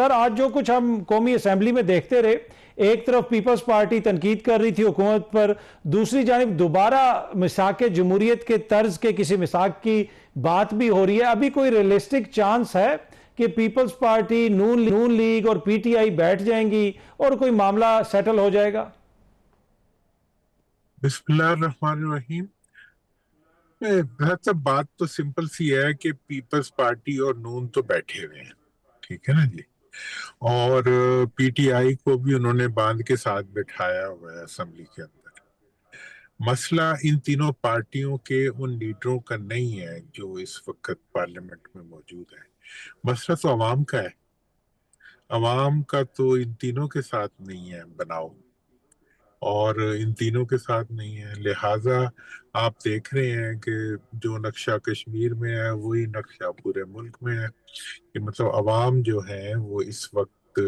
سر آج جو کچھ ہم قومی اسمبلی میں دیکھتے رہے، ایک طرف پیپلز پارٹی تنقید کر رہی تھی حکومت پر، دوسری جانب دوبارہ مساق جمہوریت کے طرز کے کسی مساق کی بات بھی ہو رہی ہے. ابھی کوئی ریئلسٹک چانس ہے کہ پیپلز پارٹی، نون لیگ اور پی ٹی آئی بیٹھ جائیں گی اور کوئی معاملہ سیٹل ہو جائے گا؟ بسم اللہ الرحمن الرحیم. بات تو سمپل سی ہے کہ پیپلز پارٹی اور نون تو بیٹھے ہوئے ہیں، ٹھیک ہے نا جی، اور پی ٹی آئی کو بھی انہوں نے باندھ کے ساتھ بٹھایا ہوا ہے اسمبلی کے اندر. مسئلہ ان تینوں پارٹیوں کے ان لیڈروں کا نہیں ہے جو اس وقت پارلیمنٹ میں موجود ہیں. مسئلہ تو عوام کا ہے. عوام کا تو ان تینوں کے ساتھ نہیں ہے بناؤ، اور ان تینوں کے ساتھ نہیں ہے. لہٰذا آپ دیکھ رہے ہیں کہ جو نقشہ کشمیر میں ہے وہی نقشہ پورے ملک میں ہے، کہ مطلب عوام جو ہے وہ اس وقت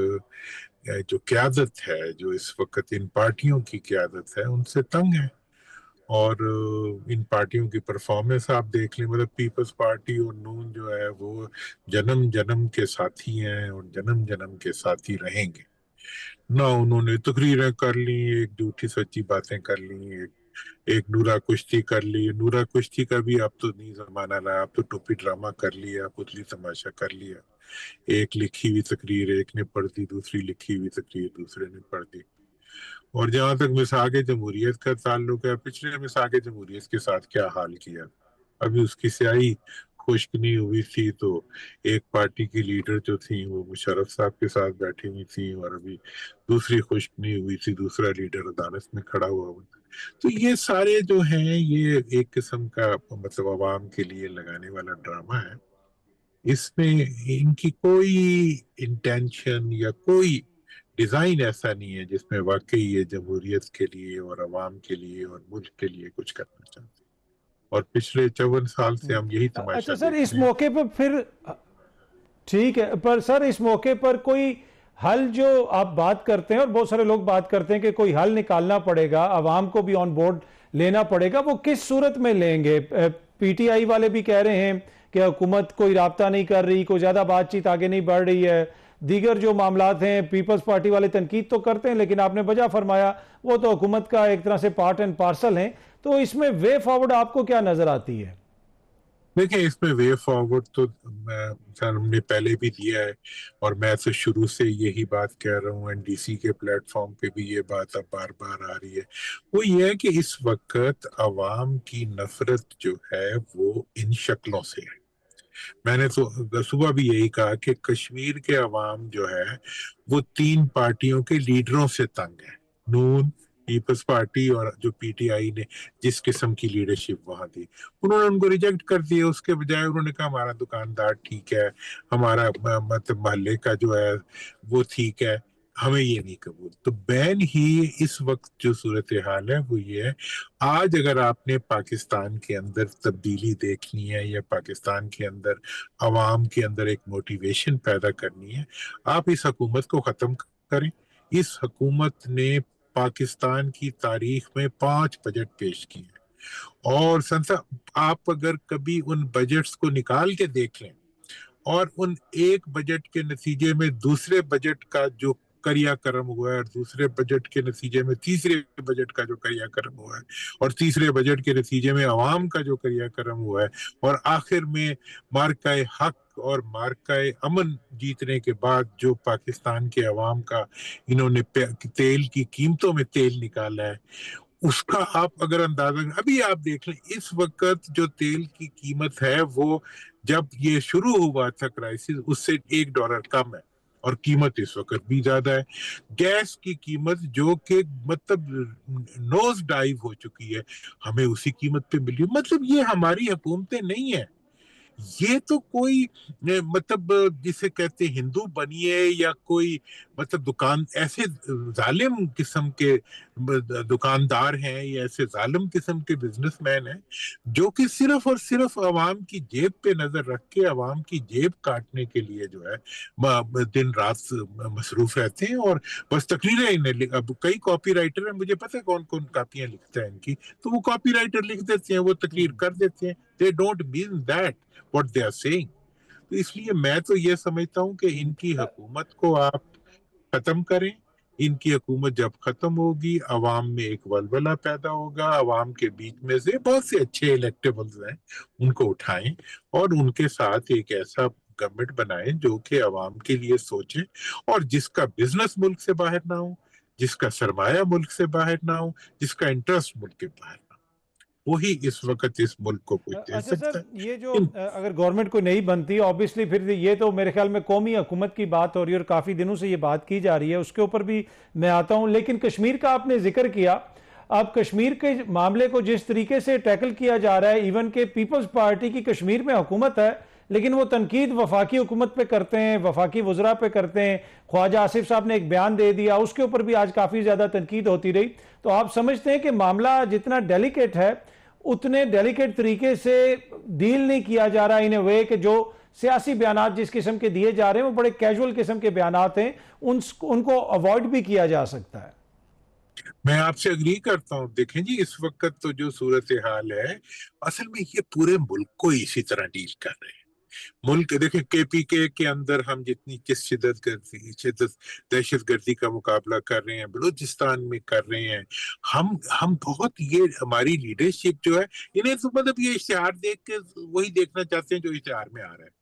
جو قیادت ہے، جو اس وقت ان پارٹیوں کی قیادت ہے، ان سے تنگ ہے. اور ان پارٹیوں کی پرفارمنس آپ دیکھ لیں، مطلب پیپلز پارٹی اور نون جو ہے وہ جنم جنم کے ساتھی ہیں اور جنم جنم کے ساتھی رہیں گے. نہ انہوں نے تقریریں کر لی، ایک جھوٹی سچی باتیں کر لی، ایک نورا کشتی کر لی. نورا کشتی کا بھی اب تو نہیں زمانہ رہا، اب تو ٹوپی ڈرامہ کر لیا، پتلی تماشا کر لیا. ایک لکھی ہوئی تقریر ایک نے پڑھ دی، دوسری لکھی ہوئی تقریر دوسرے نے پڑھ دی. اور جہاں تک مساق جمہوریت کا تعلق ہے، پچھلے مساق جمہوریت کے ساتھ کیا حال کیا، ابھی اس کی سیاہی خشک نہیں ہوئی تھی تو ایک پارٹی کی لیڈر جو تھی وہ مشرف صاحب کے ساتھ بیٹھی ہوئی تھی، اور ابھی دوسری خشک نہیں ہوئی تھی، دوسرا لیڈر عدالت میں کھڑا ہوا ہوا. تو یہ سارے جو ہیں یہ ایک قسم کا مطلب عوام کے لیے لگانے والا ڈرامہ ہے. اس میں ان کی کوئی انٹینشن یا کوئی ڈیزائن ایسا نہیں ہے جس میں واقعی یہ جمہوریت کے لیے اور عوام کے لیے اور ملک کے لیے کچھ کرنا چاہتے ہیں. اور پچھلے 54 سال سے ہم یہی تماشا اچھا سر، دیکھ اس رہے ہیں. موقع پر پھر ٹھیک ہے، پر سر اس موقع پر کوئی حل جو آپ بات کرتے ہیں اور بہت سارے لوگ بات کرتے ہیں کہ کوئی حل نکالنا پڑے گا، عوام کو بھی آن بورڈ لینا پڑے گا، وہ کس صورت میں لیں گے؟ پی ٹی آئی والے بھی کہہ رہے ہیں کہ حکومت کوئی رابطہ نہیں کر رہی، کوئی زیادہ بات چیت آگے نہیں بڑھ رہی ہے. دیگر جو معاملات ہیں پیپلز پارٹی والے تنقید تو کرتے ہیں، لیکن آپ نے بجا فرمایا وہ تو حکومت کا ایک طرح سے پارٹ اینڈ پارسل ہیں. تو اس میں وے فارورڈ آپ کو کیا نظر آتی ہے؟ دیکھیں، اس میں وے فارورڈ تو ہم نے پہلے بھی دیا ہے، اور میں تو شروع سے یہی بات کہہ رہا ہوں، این ڈی سی کے پلیٹ فارم پہ بھی یہ بات اب بار بار آ رہی ہے. وہ یہ ہے کہ اس وقت عوام کی نفرت جو ہے وہ ان شکلوں سے ہے. میں نے تو صبح بھی یہی کہا کہ کشمیر کے عوام جو ہے وہ تین پارٹیوں کے لیڈروں سے تنگ ہے. نون، پیپلز پارٹی اور جو پی ٹی آئی نے جس قسم کی لیڈرشپ وہاں دی، انہوں نے ان کو ریجیکٹ کر دیا. اس کے بجائے انہوں نے کہا ہمارا دکاندار ٹھیک ہے، ہمارا مطلب محلے کا جو ہے وہ ٹھیک ہے، ہمیں یہ نہیں قبول. تو بین ہی اس وقت جو صورتحال ہے وہ یہ ہے. آج اگر آپ نے پاکستان کے اندر تبدیلی دیکھنی ہے یا پاکستان کے اندر عوام کے اندر ایک موٹیویشن پیدا کرنی ہے، آپ اس حکومت کو ختم کریں. اس حکومت نے پاکستان کی تاریخ میں 5 بجٹ پیش کیے ہیں، اور آپ اگر کبھی ان بجٹس کو نکال کے دیکھ لیں اور ان ایک بجٹ کے نتیجے میں دوسرے بجٹ کا جو کریا کرم ہوا ہے، اور دوسرے بجٹ کے نتیجے میں تیسرے بجٹ کا جو کریا کرم ہوا ہے، اور تیسرے بجٹ کے نتیجے میں عوام کا جو کریا کرم ہوا ہے، اور آخر میں مارکہ حق اور مارکہ امن جیتنے کے بعد جو پاکستان کے عوام کا انہوں نے تیل کی قیمتوں میں تیل نکالا ہے، اس کا آپ اگر اندازہ ابھی آپ دیکھ لیں. اس وقت جو تیل کی قیمت ہے وہ جب یہ شروع ہوا تھا کرائسس، اس سے $1 کم ہے، اور قیمت اس وقت بھی زیادہ ہے. گیس کی قیمت جو کہ مطلب نوز ڈائیو ہو چکی ہے، ہمیں اسی قیمت پہ ملی. مطلب یہ ہماری حکومتیں نہیں ہیں، یہ تو کوئی مطلب جسے کہتے ہندو بنیے یا کوئی مطلب ایسے ظالم قسم کے دکاندار ہیں یا ایسے ظالم قسم کے بزنس مین ہیں جو کہ صرف اور صرف عوام کی جیب پہ نظر رکھ کے عوام کی جیب کاٹنے کے لیے جو ہے دن رات مصروف رہتے ہیں. اور بس تقریریں اب کئی کاپی رائٹر ہیں، مجھے پتہ ہے کون کون کاپیاں لکھتا ہے ان کی، تو وہ کاپی رائٹر لکھ دیتے ہیں، وہ تقریر کر دیتے ہیں. They don't mean that what they are saying. تو اس لیے میں تو یہ سمجھتا ہوں کہ ان کی حکومت کو آپ ختم کریں. ان کی حکومت جب ختم ہوگی عوام میں ایک ولولہ پیدا ہوگا, عوام کے بیچ میں سے بہت سے اچھے الیکٹیبلز ہیں ان کو اٹھائیں اور ان کے ساتھ ایک ایسا گورنمنٹ بنائیں جو کہ عوام کے لیے سوچیں اور جس کا بزنس ملک سے باہر نہ ہو, جس کا سرمایہ ملک سے باہر نہ ہو, جس کا انٹرسٹ ملک کے باہر نہ ہو. وہی اس وقت اس ملک کو کچھ دے اچھا سر, سکتا ہے. یہ جو اگر گورنمنٹ کوئی نہیں بنتی آبویسلی پھر یہ تو میرے خیال میں قومی حکومت کی بات ہو رہی ہے اور کافی دنوں سے یہ بات کی جا رہی ہے, اس کے اوپر بھی میں آتا ہوں. لیکن کشمیر کا آپ نے ذکر کیا, اب کشمیر کے معاملے کو جس طریقے سے ٹیکل کیا جا رہا ہے, ایون کہ پیپلز پارٹی کی کشمیر میں حکومت ہے لیکن وہ تنقید وفاقی حکومت پہ کرتے ہیں, وفاقی وزراء پہ کرتے ہیں. خواجہ آصف صاحب نے ایک بیان دے دیا, اس کے اوپر بھی آج کافی زیادہ تنقید ہوتی رہی. تو آپ سمجھتے ہیں کہ معاملہ جتنا ڈیلیکیٹ ہے اتنے ڈیلیکیٹ طریقے سے ڈیل نہیں کیا جا رہا ان اے وے کہ جو سیاسی بیانات جس قسم کے دیے جا رہے ہیں وہ بڑے کیجول قسم کے بیانات ہیں, ان کو اوائڈ بھی کیا جا سکتا ہے؟ میں آپ سے اگری کرتا ہوں. دیکھیں جی, اس وقت تو جو صورتحال ہے اصل میں یہ پورے ملک کو اسی طرح ڈیل کر رہے ہیں. ملک دیکھیں کے پی کے اندر ہم جتنی کس شدت دہشت گردی کا مقابلہ کر رہے ہیں, بلوچستان میں کر رہے ہیں. ہم بہت, یہ ہماری لیڈرشپ جو ہے انہیں تو مطلب یہ اشتہار دیکھ کے وہی دیکھنا چاہتے ہیں جو اشتہار میں آ رہا ہے.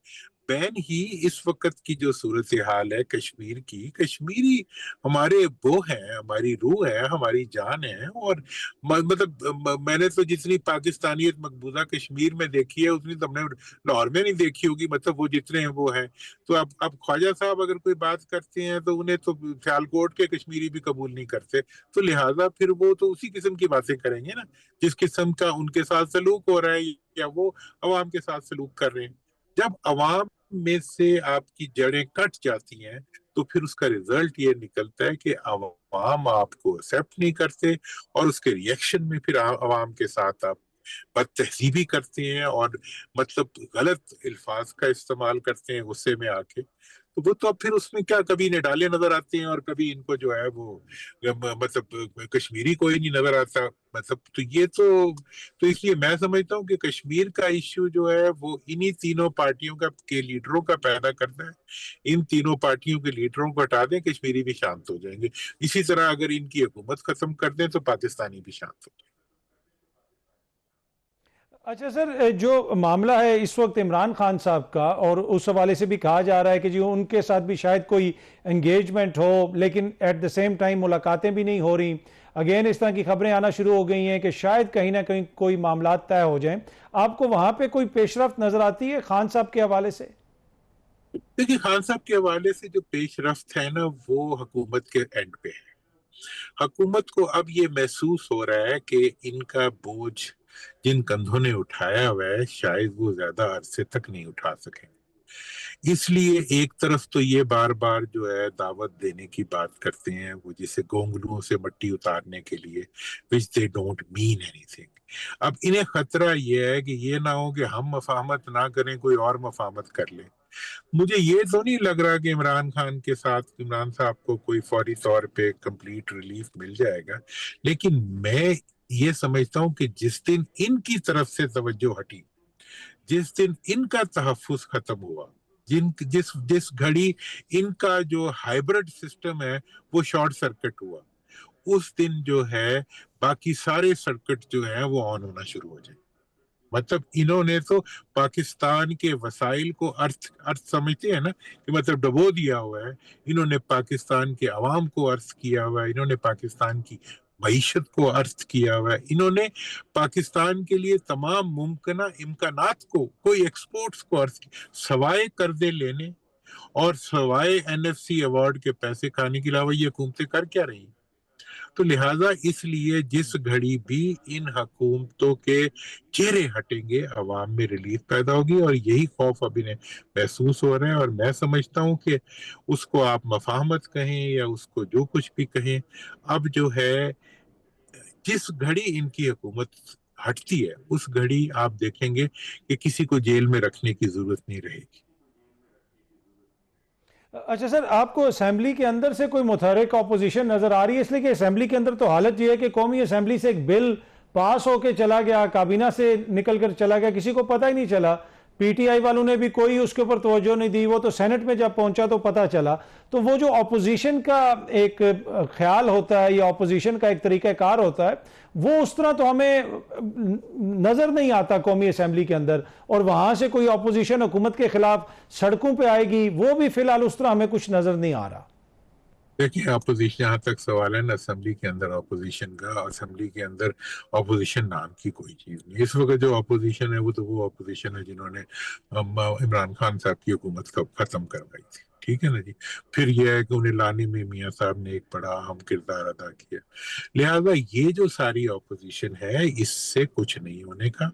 بین ہی اس وقت کی جو صورتحال ہے کشمیر کی, کشمیری ہمارے وہ ہیں, ہماری روح ہے, ہماری جان ہے. اور مطلب میں نے تو جتنی پاکستانیت مقبوضہ کشمیر میں دیکھی ہے اتنی تو ہم نے لاہور میں نہیں دیکھی ہوگی. مطلب وہ جتنے ہیں وہ ہیں. تو اب خواجہ صاحب اگر کوئی بات کرتے ہیں تو انہیں تو سیالکوٹ کے کشمیری بھی قبول نہیں کرتے, تو لہٰذا پھر وہ تو اسی قسم کی باتیں کریں گے نا جس قسم کا ان کے ساتھ سلوک ہو رہا ہے یا وہ عوام کے ساتھ سلوک کر رہے ہیں. جب عوام میں سے آپ کی جڑیں کٹ جاتی ہیں تو پھر اس کا ریزلٹ یہ نکلتا ہے کہ عوام آپ کو ایکسیپٹ نہیں کرتے اور اس کے ریئیکشن میں پھر عوام کے ساتھ آپ بد تہذیبی کرتے ہیں اور مطلب غلط الفاظ کا استعمال کرتے ہیں غصے میں آ کے. تو وہ تو اب پھر اس میں کیا کبھی نڈالے نظر آتے ہیں اور کبھی ان کو جو ہے وہ مطلب کشمیری کوئی نہیں نظر آتا. مطلب تو یہ تو اس لیے میں سمجھتا ہوں کہ کشمیر کا ایشو جو ہے وہ انہی تینوں پارٹیوں کے لیڈروں کا پیدا کرتا ہے. ان تینوں پارٹیوں کے لیڈروں کو ہٹا دیں, کشمیری بھی شانت ہو جائیں گے. اسی طرح اگر ان کی حکومت ختم کر دیں تو پاکستانی بھی شانت ہو جائیں گے. اچھا سر, جو معاملہ ہے اس وقت عمران خان صاحب کا, اور اس حوالے سے بھی کہا جا رہا ہے کہ جو ان کے ساتھ بھی شاید کوئی انگیجمنٹ ہو لیکن ایٹ دا سیم ٹائم ملاقاتیں بھی نہیں ہو رہی. اگین اس طرح کی خبریں آنا شروع ہو گئی ہیں کہ شاید کہیں نہ کہیں کوئی معاملات طے ہو جائیں. آپ کو وہاں پہ کوئی پیش رفت نظر آتی ہے خان صاحب کے حوالے سے؟ دیکھیے, خان صاحب کے حوالے سے جو پیش رفت ہے نا وہ حکومت کے اینڈ پہ ہے. حکومت کو اب یہ محسوس ہو رہا ہے کہ ان کا بوجھ جن کندھوں نے اٹھایا ہوا ہے شاید وہ زیادہ عرصے تک نہیں اٹھا سکیں. اس لیے ایک طرف تو یہ بار بار جو ہے دعوت دینے کی بات کرتے ہیں وہ جسے گونگلوؤں سے مٹی اتارنے کے لیے, which they don't mean anything. اب انہیں خطرہ یہ ہے کہ یہ نہ ہو کہ ہم مفاہمت نہ کریں کوئی اور مفاہمت کر لے. مجھے یہ تو نہیں لگ رہا کہ عمران خان کے ساتھ عمران صاحب کو کوئی فوری طور پہ کمپلیٹ ریلیف مل جائے گا, لیکن میں یہ سمجھتا ہوں کہ جس دن ان کی طرف سے توجہ ہٹی, جس دن ان کا تحفظ ختم ہوا, جس گھڑی ان کا جو ہائیبرڈ سسٹم ہے وہ شارٹ سرکٹ ہوا, اس دن جو ہے باقی سارے سرکٹ جو ہیں وہ آن ہونا شروع ہو جائیں. مطلب انہوں نے تو پاکستان کے وسائل کو ارتھ سمجھتے ہیں نا کہ مطلب ڈبو دیا ہوا ہے. انہوں نے پاکستان کے عوام کو ارتھ کیا ہوا ہے, انہوں نے پاکستان کی معیشت کو ارتھ کیا ہوا ہے, انہوں نے پاکستان کے لیے تمام ممکنہ امکانات کو کوئی ایکسپورٹس کو ارتھ کیا, سوائے قرضے لینے اور سوائے NFC ایوارڈ کے پیسے کھانے کے علاوہ یہ حکومتیں کر کیا رہی. تو لہٰذا اس لیے جس گھڑی بھی ان حکومتوں کے چہرے ہٹیں گے عوام میں ریلیف پیدا ہوگی, اور یہی خوف اب انہیں محسوس ہو رہے ہیں. اور میں سمجھتا ہوں کہ اس کو آپ مفاہمت کہیں یا اس کو جو کچھ بھی کہیں, اب جو ہے جس گھڑی ان کی حکومت ہٹتی ہے اس گھڑی آپ دیکھیں گے کہ کسی کو جیل میں رکھنے کی ضرورت نہیں رہے گی. اچھا سر, آپ کو اسمبلی کے اندر سے کوئی متحرک اپوزیشن نظر آ رہی ہے؟ اس لیے کہ اسمبلی کے اندر تو حالت یہ ہے کہ قومی اسمبلی سے ایک بل پاس ہو کے چلا گیا, کابینہ سے نکل کر چلا گیا, کسی کو پتہ ہی نہیں چلا. پی ٹی آئی والوں نے بھی کوئی اس کے اوپر توجہ نہیں دی. وہ تو سینٹ میں جب پہنچا تو پتہ چلا. تو وہ جو اپوزیشن کا ایک خیال ہوتا ہے یا اپوزیشن کا ایک طریقہ کار ہوتا ہے وہ اس طرح تو ہمیں نظر نہیں آتا قومی اسمبلی کے اندر, اور وہاں سے کوئی اپوزیشن حکومت کے خلاف سڑکوں پہ آئے گی وہ بھی فی الحال اس طرح ہمیں کچھ نظر نہیں آ رہا. دیکھیں اپوزیشن جہاں تک سوال ہے نا اسمبلی کے اندر اپوزیشن کا, اسمبلی کے اندر اپوزیشن نام کی کوئی چیز نہیں. اس وقت جو اپوزیشن ہے وہ تو وہ اپوزیشن ہے جنہوں نے عمران خان صاحب کی حکومت کو ختم کروائی تھی, ٹھیک ہے نا جی. پھر یہ ہے کہ انہیں لانے میں میاں صاحب نے ایک بڑا اہم کردار ادا کیا. لہذا یہ جو ساری اپوزیشن ہے اس سے کچھ نہیں ہونے کا,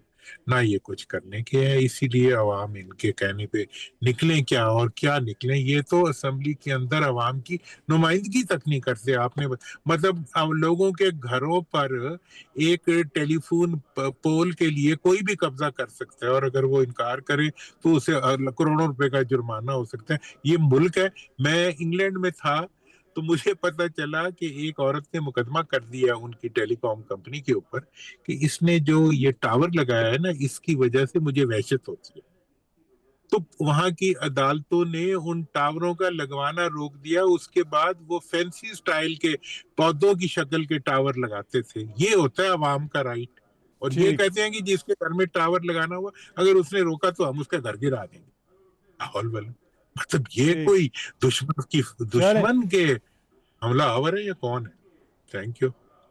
نہ یہ کچھ کرنے کے ہے. اسی لیے عوام ان کے کہنے پہ نکلیں کیا اور کیا نکلیں, یہ تو اسمبلی کے اندر عوام کی نمائندگی تک نہیں کرتے. آپ نے مطلب لوگوں کے گھروں پر ایک ٹیلی فون پول کے لیے کوئی بھی قبضہ کر سکتا ہے, اور اگر وہ انکار کرے تو اسے کروڑوں روپے کا جرمانہ ہو سکتا ہے. یہ ملک ہے. میں انگلینڈ میں تھا تو مجھے پتہ چلا کہ ایک عورت نے مقدمہ کر دیا ان کی ٹیلی کام کمپنی کے اوپر کہ اس نے جو یہ ٹاور لگایا ہے نا اس کی وجہ سے مجھے وحشت ہوتی ہے. تو وہاں کی عدالتوں نے ان ٹاوروں کا لگوانا روک دیا. اس کے بعد وہ فینسی سٹائل کے پودوں کی شکل کے ٹاور لگاتے تھے. یہ ہوتا ہے عوام کا رائٹ. اور یہ ٹھیک کہتے ہیں کہ جس کے گھر میں ٹاور لگانا ہوا اگر اس نے روکا تو ہم اس کا گھر گرا دیں گے. مطلب یہ ٹھیک کوئی چلیں دشمن کے حملہ آور ہے یا کون ہے؟ Thank you.